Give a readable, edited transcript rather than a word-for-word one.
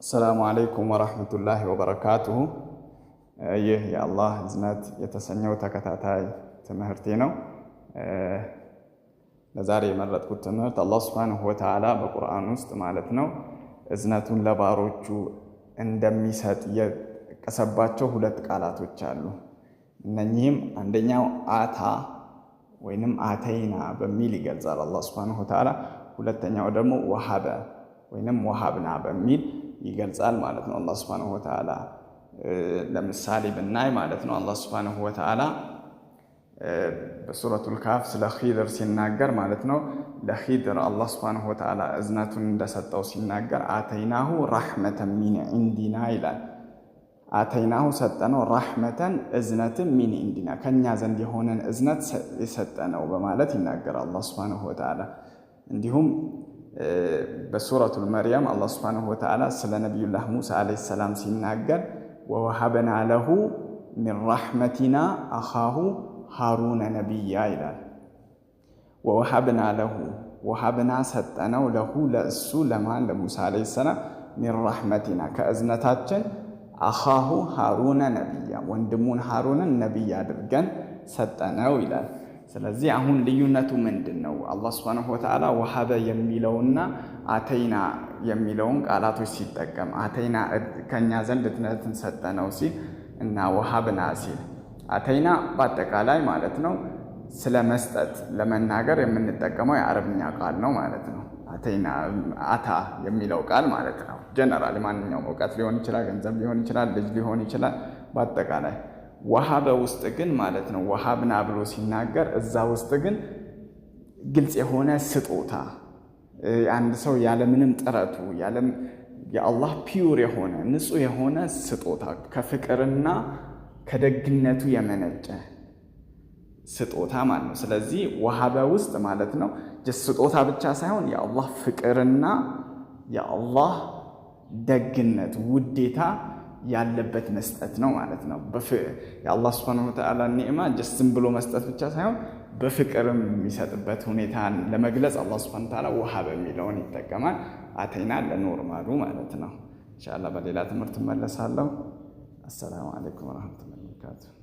السلام عليكم ورحمة الله وبركاته. ይህ የአላህ እዝነት የተሰኘው ተከታታይ ትምህርቴ ነው። ለዛሬ የመረጥኩት ትምህርት አላህ ሱብሓነሁ ወተዓላ በቁርአን ውስጥ ማለት ነው እዝነቱን ለባሮቹ እንደሚሰጥ የቀሰባቸው ሁለት ቃላቶች አሉ። እነኚህም አንደኛው አታ ወይንም አተይና በሚል ይገልጻል አላህ ሱብሓነሁ ወተዓላ። ሁለተኛው ደግሞ ወሃበ ወይንም ወሃብና በሚል ይገልጻል ማለት ነው አላህ ሱብሓነሁ ወተዓላ። ለምሳሌ ብናይ ማለት ነው አላህ ሱብሓነሁ ወተዓላ በሱረቱል ካፍ ስለ ኺድር ሲናገር ማለት ነው ለኺድር አላህ ሱብሓነሁ ወተዓላ እዝነቱን እንደሰጠው ሲናገር አተይናሁ ረሕመተን ሚን ዒንዲና ይላል። አተይናሁ ሰጠነው ረሕመተን እዝነትን ሚን ዒንዲና ከኛ ዘንድ የሆነን እዝነት የሰጠነው በማለት ይናገራል አላህ ሱብሓነሁ ወተዓላ። እንዲሁም በሱረቱል መርየም አላህ ሱብሓነሁ ወተዓላ ስለ ነቢዩላህ ሙሳ ዓለይሂ ሰላም ሲናገር ወወሀብና ለሁ ሚን ረሕመቲና አኻሁ ሃሩነ ነቢያ ይላል። ወወሀብና ለሁ ወሀብና ሰጠነው ለሁ ለእሱ ለማን ለሙሳ ዓለይሂ ሰላም ሚን ረሕመቲና ከእዝነታችን አኻሁ ሃሩነ ነቢያ ወንድሙን ሃሩንን ነቢይ አድርገን ሰጠነው ይላል። ስለዚህ አሁን ልዩነቱ ምንድን ነው? አላህ ሱብሓነሁ ወተዓላ ወሀበ የሚለውና አተይና የሚለውን ቃላቶች ሲጠቀም አተይና ከኛ ዘንድ እዝነትን ሰጠነው ሲል እና ወሀብና ሲል አተይና በአጠቃላይ ማለት ነው ስለ መስጠት ለመናገር የምንጠቀመው የአረብኛ ቃል ነው ማለት ነው። አተይና አታ የሚለው ቃል ማለት ነው። ጀነራሊ ማንኛውም እውቀት ሊሆን ይችላል፣ ገንዘብ ሊሆን ይችላል፣ ልጅ ሊሆን ይችላል። በአጠቃላይ ወሃበ ውስጥ ግን ማለት ነው ወሃብና ብሎ ሲናገር እዛ ውስጥ ግን ግልጽ የሆነ ስጦታ አንድ ሰው ያለምንም ጥረቱ የአላህ ፒውር የሆነ ንጹህ የሆነ ስጦታ ከፍቅርና ከደግነቱ የመነጨ ስጦታ ማለት ነው። ስለዚህ ወሃበ ውስጥ ማለት ነው ስጦታ ብቻ ሳይሆን የአላህ ፍቅርና የአላህ ደግነት ውዴታ ያለበት መስጠት ነው ማለት ነው። የአላህ ሱብሓነሁ ወተዓላ ኒዕማ ዝም ብሎ መስጠት ብቻ ሳይሆን በፍቅርም የሚሰጥበት ሁኔታን ለመግለጽ አላህ ሱብሓነሁ ወተዓላ ወሃበ የሚለውን ይጠቀማል። አተይና ለኖርማሉ ማለት ነው። ኢንሻአላህ በሌላ ትምህርት እመለሳለሁ። አሰላሙ አለይኩም ወራህመቱላሂ ወበረካቱሁ።